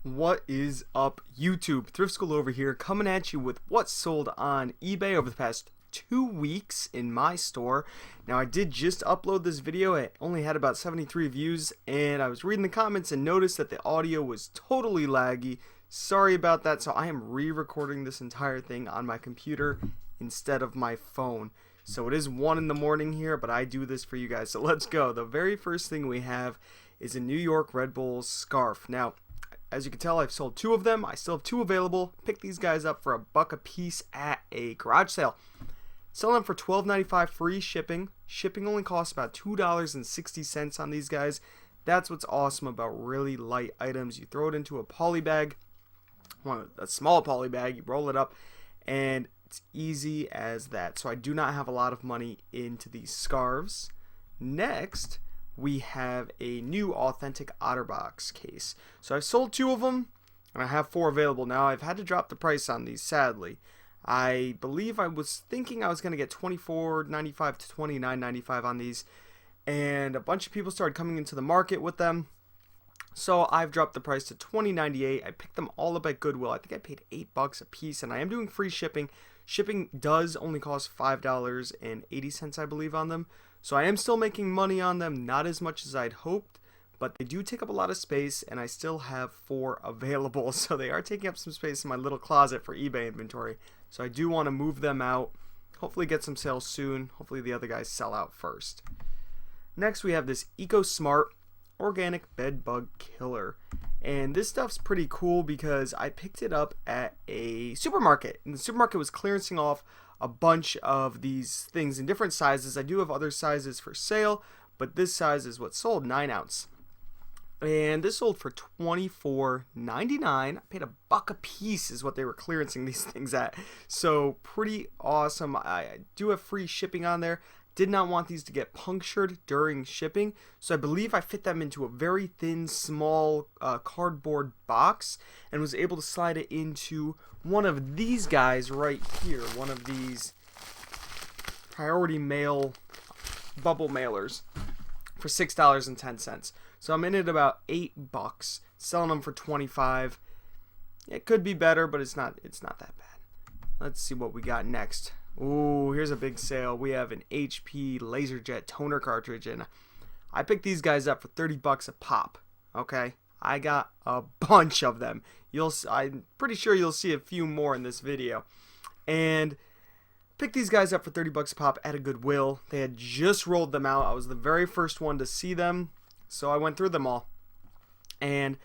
What is up, YouTube? Thrift School over here, coming at you with what's sold on eBay over the past 2 weeks in my store. Now, I did just upload this video. It only had about 73 views, and I was reading the comments and noticed that the audio was totally laggy. Sorry about that, so I am re-recording this entire thing on my computer instead of my phone. So it is 1 in the morning here, but I do this for you guys. So let's go. The very first thing we have is a New York Red Bulls scarf. Now, as you can tell, I've sold 2 of them. I still have 2 available. Picked these guys up for $1 a piece at a garage sale. Selling them for $12.95 free shipping. Shipping only costs about $2.60 on these guys. That's what's awesome about really light items. You throw it into a poly bag, a small poly bag, you roll it up, and it's easy as that. So I do not have a lot of money into these scarves. Next, we have a new authentic Otterbox case. So I've sold 2 of them, and I have 4 available now. I've had to drop the price on these, sadly. I believe I was thinking I was going to get $24.95 to $29.95 on these, and a bunch of people started coming into the market with them. So I've dropped the price to $20.98. I picked them all up at Goodwill. I think I paid $8 a piece, and I am doing free shipping. Shipping does only cost $5.80, I believe, on them. So I am still making money on them, not as much as I'd hoped, but they do take up a lot of space, and I still have 4 available. So they are taking up some space in my little closet for eBay inventory. So I do want to move them out, hopefully get some sales soon. Hopefully the other guys sell out first. Next, we have this EcoSmart Organic Bed Bug Killer. And this stuff's pretty cool because I picked it up at a supermarket, and the supermarket was clearancing off a bunch of these things in different sizes. I do have other sizes for sale, but this size is what sold, 9 ounce. And this sold for $24.99. I paid $1 a piece is what they were clearancing these things at. So pretty awesome. I do have free shipping on there. Did not want these to get punctured during shipping, so I believe I fit them into a very thin, small cardboard box and was able to slide it into one of these guys right here, one of these priority mail bubble mailers for $6.10. So I'm in at about $8, selling them for $25. It could be better, but it's not that bad. Let's see what we got next. Ooh, here's a big sale. We have an HP LaserJet toner cartridge, and I picked these guys up for $30 a pop. Okay, I got a bunch of them. I'm pretty sure you'll see a few more in this video. And picked these guys up for $30 a pop at a Goodwill. They had just rolled them out. I was the very first one to see them, so I went through them all. And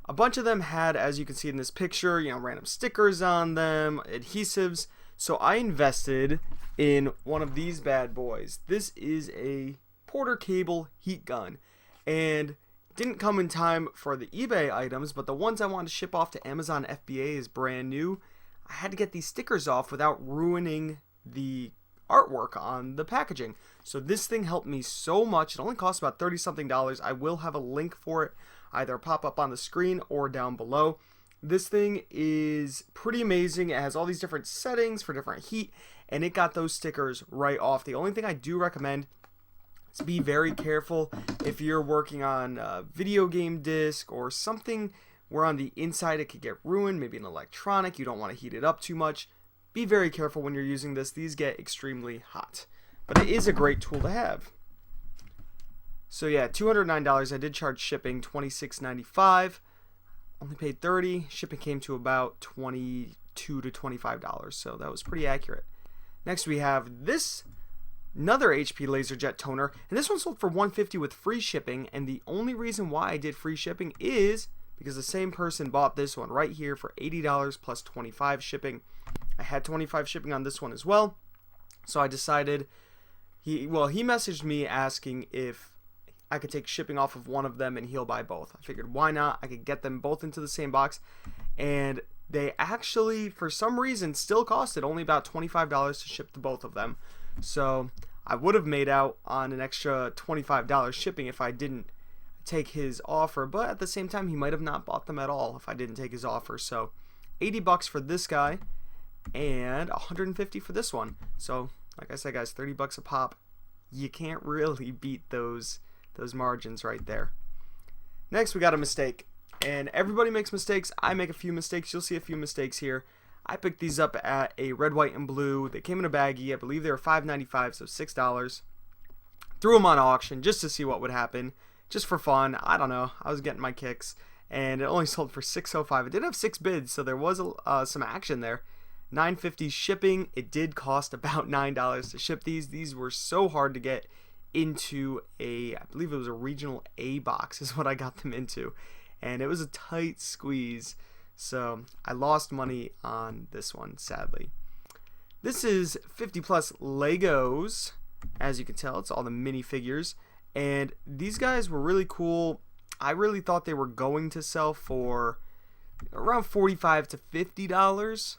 a bunch of them had, as you can see in this picture, random stickers on them, adhesives. So I invested in one of these bad boys. This is a Porter cable heat gun, and didn't come in time for the eBay items, but the ones I wanted to ship off to Amazon FBA is brand new. I had to get these stickers off without ruining the artwork on the packaging. So this thing helped me so much. It only cost about $30-something. I will have a link for it either pop up on the screen or down below. This thing is pretty amazing. It has all these different settings for different heat, and it got those stickers right off. The only thing I do recommend is be very careful if you're working on a video game disc or something where on the inside it could get ruined, maybe an electronic, you don't want to heat it up too much. Be very careful when you're using this. These get extremely hot, but it is a great tool to have. So yeah, $209. I did charge shipping, $26.95. Only paid $30. Shipping came to about $22 to $25, so that was pretty accurate. Next we have this, another HP LaserJet toner, and this one sold for $150 with free shipping, and the only reason why I did free shipping is because the same person bought this one right here for $80 plus $25 shipping. I had $25 shipping on this one as well, so I decided, he messaged me asking if I could take shipping off of one of them and he'll buy both. I figured, why not? I could get them both into the same box, and they actually, for some reason, still costed only about $25 to ship to both of them. So I would have made out on an extra $25 shipping if I didn't take his offer, but at the same time, he might have not bought them at all if I didn't take his offer. So $80 for this guy and $150 for this one. So like I said, guys, $30 a pop. You can't really beat those margins right there. Next, we got a mistake. And everybody makes mistakes. I make a few mistakes. You'll see a few mistakes here. I picked these up at a red, white, and blue. They came in a baggie. I believe they were $5.95, so $6. Threw them on auction just to see what would happen. Just for fun. I don't know. I was getting my kicks. And it only sold for $6.05. It did have 6 bids, so there was some action there. $9.50 shipping. It did cost about $9 to ship these. These were so hard to get into I believe it was a regional A box is what I got them into. And it was a tight squeeze. So I lost money on this one, sadly. This is 50 plus Legos. As you can tell, it's all the minifigures. And these guys were really cool. I really thought they were going to sell for around $45 to $50.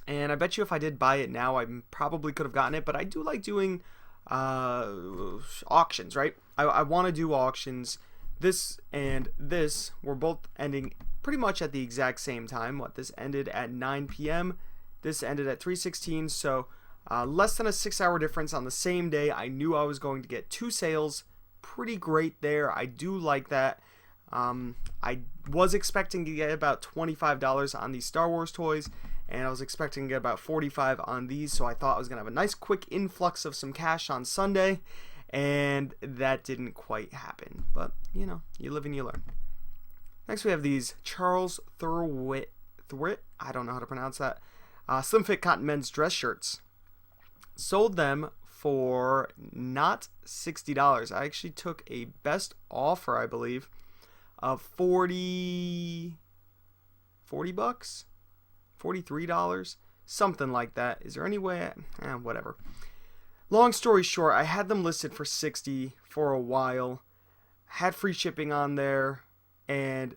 And I bet you if I did buy it now, I probably could have gotten it. But I do like doing auctions, right? I want to do auctions. This and this were both ending pretty much at the exact same time. This ended at 9 p.m. This ended at 3:16. So less than a 6-hour difference on the same day. I knew I was going to get 2 sales. Pretty great there. I do like that. I was expecting to get about $25 on these Star Wars toys, and I was expecting to get about $45 on these, so I thought I was going to have a nice quick influx of some cash on Sunday, and that didn't quite happen. But, you know, you live and you learn. Next we have these Charles Thurwitt, I don't know how to pronounce that, slim fit cotton men's dress shirts. Sold them for not $60. I actually took a best offer, I believe, of 40 bucks, $43, something like that. Is there any way? Whatever. Long story short, I had them listed for $60 for a while, had free shipping on there, and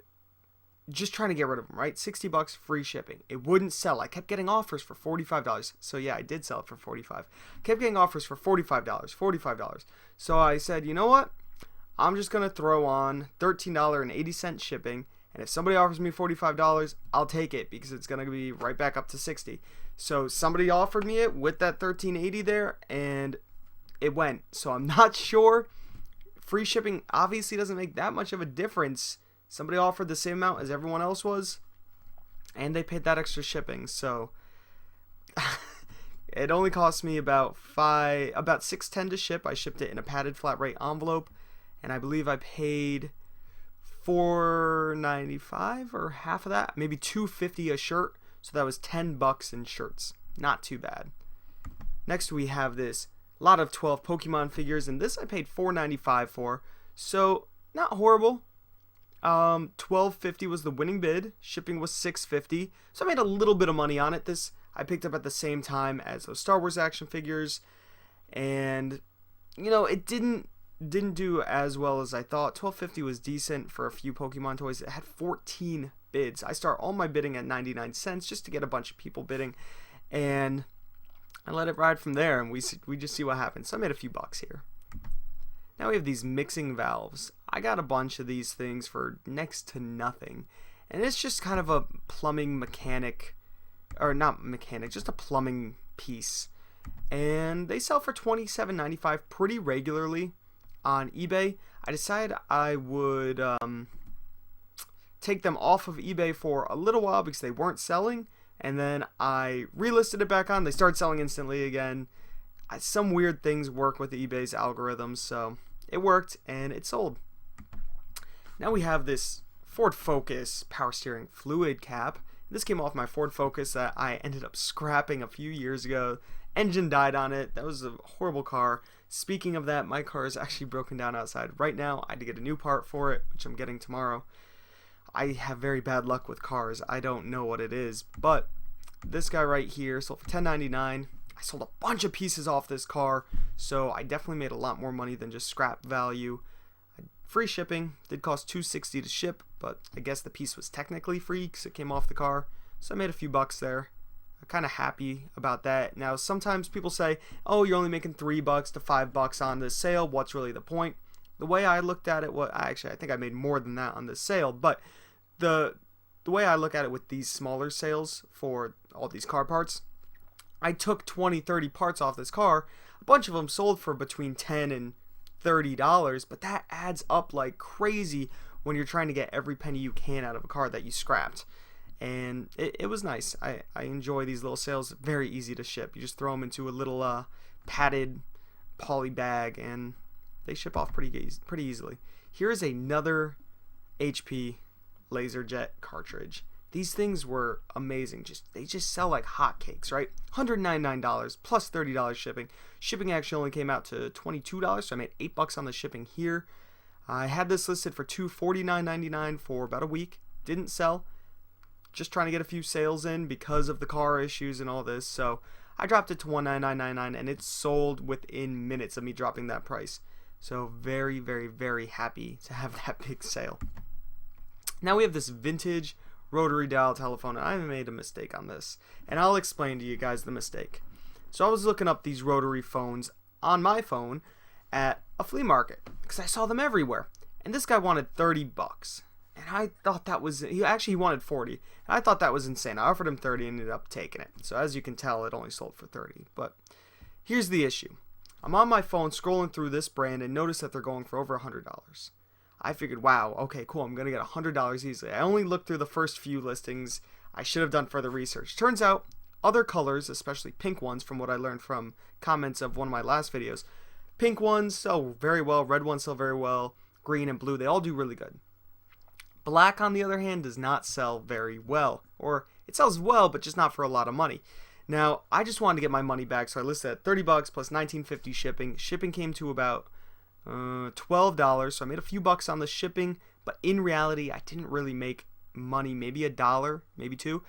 just trying to get rid of them, right? $60 free shipping. It wouldn't sell. I kept getting offers for $45. So yeah, I did sell it for $45. Kept getting offers for $45. So I said, you know what? I'm just going to throw on $13.80 shipping. And if somebody offers me $45, I'll take it because it's going to be right back up to $60. So somebody offered me it with that $13.80 there, and it went. So I'm not sure. Free shipping obviously doesn't make that much of a difference. Somebody offered the same amount as everyone else was, and they paid that extra shipping. So it only cost me about $6.10 to ship. I shipped it in a padded flat rate envelope, and I believe I paid $4.95 or half of that, maybe $2.50 a shirt. So that was $10 in shirts. Not too bad. Next we have this lot of 12 Pokemon figures, and this I paid $4.95 for. So not horrible. $12.50 was the winning bid. Shipping was $6.50. So I made a little bit of money on it. This I picked up at the same time as those Star Wars action figures, and you know, it didn't do as well as I thought. $12.50 was decent for a few Pokemon toys. It had 14 bids. I start all my bidding at 99 cents just to get a bunch of people bidding, and I let it ride from there, and we just see what happens. So I made a few bucks here. Now we have these mixing valves. I got a bunch of these things for next to nothing, and it's just kind of a plumbing mechanic, or not mechanic, just a plumbing piece, and they sell for $27.95 pretty regularly on eBay. I decided I would take them off of eBay for a little while because they weren't selling, and then I relisted it back on. They started selling instantly again. Some weird things work with eBay's algorithms, so it worked and it sold. Now we have this Ford Focus power steering fluid cap. This came off my Ford Focus that I ended up scrapping a few years ago. Engine died on it. That was a horrible car. Speaking of that, my car is actually broken down outside right now. I had to get a new part for it, which I'm getting tomorrow. I have very bad luck with cars. I don't know what it is, but this guy right here sold for $10.99. I sold a bunch of pieces off this car, so I definitely made a lot more money than just scrap value. Free shipping. Did cost $2.60 to ship, but I guess the piece was technically free because it came off the car, so I made a few bucks there. I'm kind of happy about that. Now, sometimes people say, oh, you're only making $3 to $5 on this sale. What's really the point? The way I looked at it, I think I made more than that on this sale, but the way I look at it with these smaller sales for all these car parts, I took 20, 30 parts off this car. A bunch of them sold for between $10 and $30, but that adds up like crazy when you're trying to get every penny you can out of a car that you scrapped. And it was nice. I enjoy these little sales. Very easy to ship. You just throw them into a little padded poly bag and they ship off pretty easily. Here is another HP LaserJet cartridge. These things were amazing. They just sell like hotcakes, right? $199 plus $30 shipping. Shipping actually only came out to $22, so I made $8 on the shipping here. I had this listed for $249.99 for about a week. Didn't sell. Just trying to get a few sales in because of the car issues and all this. So I dropped it to $199.99 and it sold within minutes of me dropping that price. So very, very, very happy to have that big sale. Now we have this vintage rotary dial telephone, and I made a mistake on this, and I'll explain to you guys the mistake. So I was looking up these rotary phones on my phone at a flea market because I saw them everywhere, and this guy wanted $30, and I thought that was, he wanted 40, and I thought that was insane. I offered him 30 and ended up taking it. So as you can tell, it only sold for 30. But here's the issue. I'm on my phone scrolling through this brand and notice that they're going for over $100. I figured, wow, okay, cool, I'm going to get $100 easily. I only looked through the first few listings. I should have done further research. Turns out, other colors, especially pink ones, from what I learned from comments of one of my last videos, pink ones sell very well, red ones sell very well, green and blue, they all do really good. Black, on the other hand, does not sell very well. Or, it sells well, but just not for a lot of money. Now, I just wanted to get my money back, so I listed at $30 plus $19.50 shipping. Shipping came to about $12, so I made a few bucks on the shipping, but in reality I didn't really make money, maybe $1, maybe $2.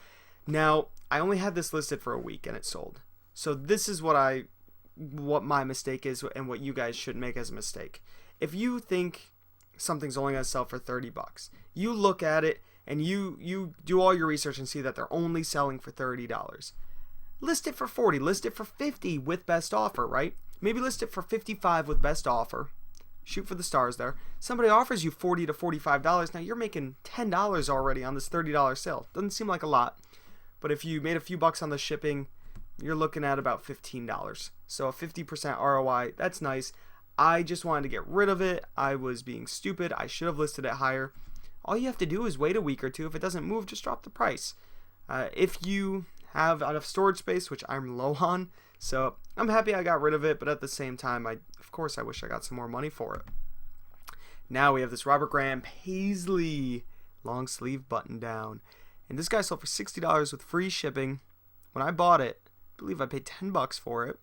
Now I only had this listed for a week and it sold. So this is what my mistake is and what you guys should make as a mistake. If you think something's only going to sell for $30, you look at it and you do all your research and see that they're only selling for $30. List it for $40, list it for $50 with best offer, right? Maybe list it for $55 with best offer. Shoot for the stars there. Somebody offers you $40 to $45. Now you're making $10 already on this $30 sale. Doesn't seem like a lot, but if you made a few bucks on the shipping, you're looking at about $15. So a 50% ROI, that's nice. I just wanted to get rid of it. I was being stupid. I should have listed it higher. All you have to do is wait a week or two. If it doesn't move, just drop the price. If you have enough storage space, which I'm low on, so I'm happy I got rid of it, but at the same time, of course I wish I got some more money for it. Now we have this Robert Graham Paisley long sleeve button down, and this guy sold for $60 with free shipping. When I bought it, I believe I paid $10 for it,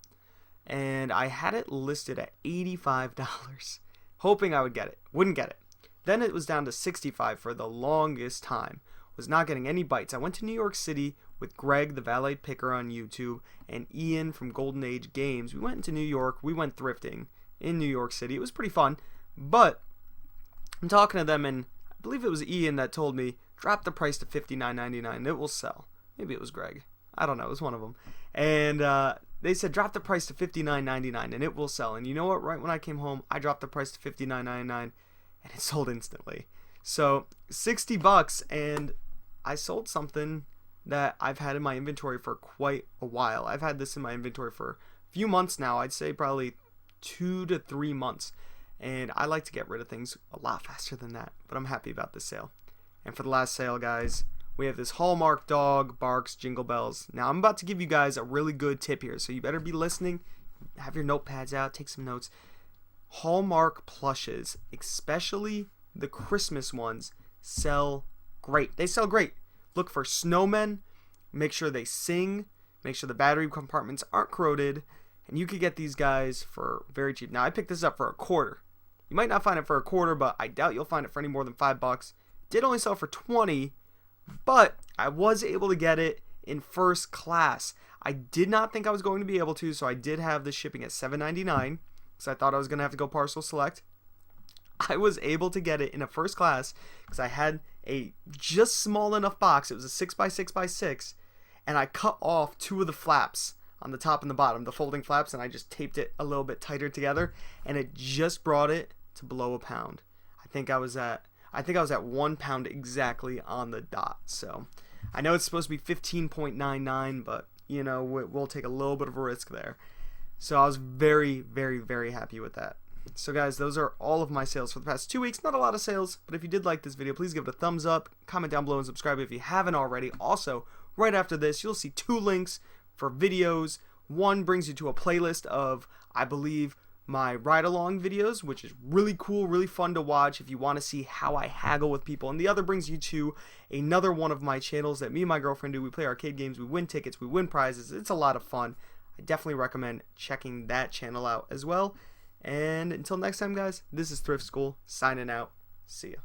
and I had it listed at $85, hoping I would get it. Wouldn't get it. Then it was down to $65 for the longest time. Was not getting any bites. I went to New York City with Greg, the valet picker on YouTube, and Ian from Golden Age Games. We went into New York. We went thrifting in New York City. It was pretty fun, but I'm talking to them, and I believe it was Ian that told me, drop the price to $59.99. It will sell. Maybe it was Greg. I don't know. It was one of them. And they said, drop the price to $59.99, and it will sell. And you know what? Right when I came home, I dropped the price to $59.99, and it sold instantly. So $60, and I sold something that I've had in my inventory for quite a while. I've had this in my inventory for a few months now. I'd say probably 2 to 3 months. And I like to get rid of things a lot faster than that. But I'm happy about this sale. And for the last sale, guys, we have this Hallmark dog, barks, jingle bells. Now, I'm about to give you guys a really good tip here. So you better be listening. Have your notepads out. Take some notes. Hallmark plushes, especially the Christmas ones, sell great. They sell great. Look for snowmen, make sure they sing, make sure the battery compartments aren't corroded, and you could get these guys for very cheap. Now, I picked this up for $0.25. You might not find it for $0.25, but I doubt you'll find it for any more than $5. Did only sell for $20, but I was able to get it in first class. I did not think I was going to be able to, so I did have the shipping at $7.99, because I thought I was going to have to go parcel select. I was able to get it in a first class because I had a just small enough box. It was a 6x6x6, and I cut off 2 of the flaps on the top and the bottom, the folding flaps, and I just taped it a little bit tighter together, and it just brought it to below a pound. I think I was at 1 pound exactly on the dot. So I know it's supposed to be 15.99, but you know, we'll take a little bit of a risk there. So I was very, very, very happy with that. So guys, those are all of my sales for the past 2 weeks. Not a lot of sales, but if you did like this video, please give it a thumbs up, comment down below, and subscribe if you haven't already. Also, right after this, you'll see 2 links for videos. One brings you to a playlist of, I believe, my ride-along videos, which is really cool, really fun to watch if you want to see how I haggle with people. And the other brings you to another one of my channels that me and my girlfriend do. We play arcade games, we win tickets, we win prizes. It's a lot of fun. I definitely recommend checking that channel out as well. And until next time, guys, this is Thrift School signing out. See ya.